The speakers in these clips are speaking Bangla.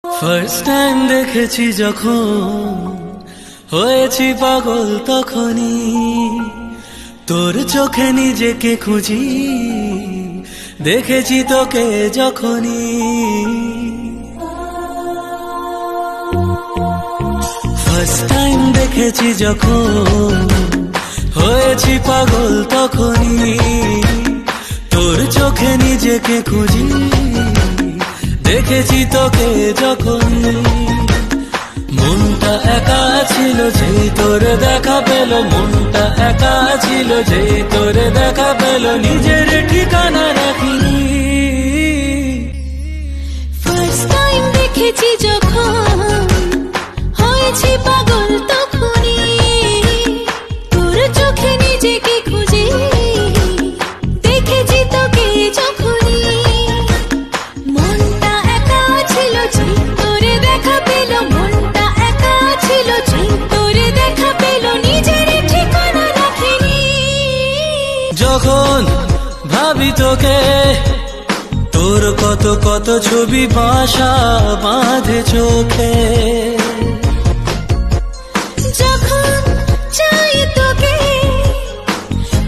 ফার্স্ট টাইম দেখেছি যখন হয়েছি পাগল তখনই তোর চোখে নিজেকে খুঁজি দেখেছি তোকে যখনই ফার্স্ট টাইম দেখেছি যখন হয়েছি পাগল তখনই তোর চোখে নিজেকে খুঁজি দেখেছি তোকে যখন মনটা একা ছিল যেই তোর দেখা পেল মনটা একা ছিল যেই তোর দেখা পেল নিজের ঠিকানা রাখিনি ফার্স্ট টাইম দেখেছি যখন হয়েছি পাগল তখনই তোর চোখে নিজেকে খুঁজে দেখেছি তোকে যখনই মনটা একা ছিল যেই তোর দেখা পেল মনটা একা ছিল যেই তোর দেখা পেল নিজের ঠিকানা রাখিনি যখন ভাবি তোকে তোর কত কত ছবি বাসা বাঁধে চোখে যখন চাই তোকে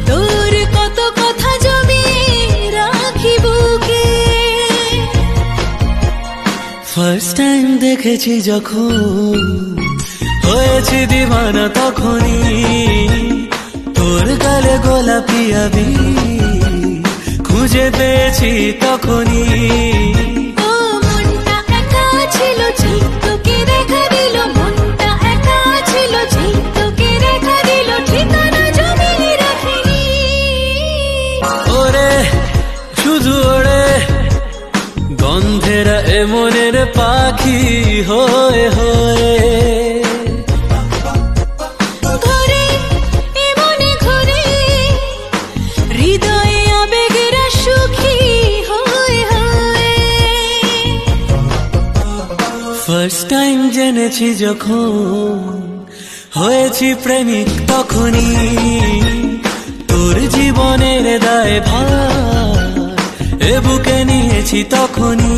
তোর কত কথা জমিয়ে রাখি বুকে ফার্স্ট টাইম দেখেছি যখন হয়েছি দিওয়ানা তখনই তোর গালে গোলাপি আবি খুঁজে পেয়েছি তখনই ও মনটা একা ছিল যেই তোকে দেখা দিল মনটা একা ছিল যেই তোকে দেখা দিল ঠিকানা জমিয়ে রাখিনি ওরে শুধু ওরে গন্ধেরা এমনের পাখি হয়ে হয়ে ঘরে এমনে ঘরে হৃদয়ে আবেগেরা সুখী হয়ে হয়ে ফার্স্ট টাইম জেনেছি যখন হয়েছি প্রেমিক তখনই তোর জীবনের দায় ভার এ বুকে নিয়েছি তখনই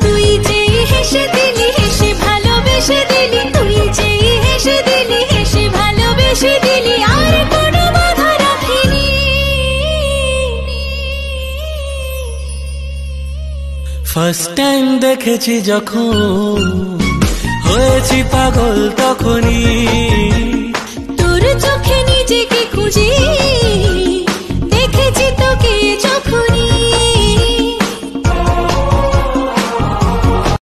তুই যেই হেসে দিলি হেসে ভালোবেসে দিলি তুই যেই হেসে দিলি হেসে ভালোবেসে দিলি আর কোনো বাধা রাখিনি ফার্স্ট টাইম দেখেছি যখন হয়েছি পাগল তখনই তোর চোখে নিজেকে খুঁজি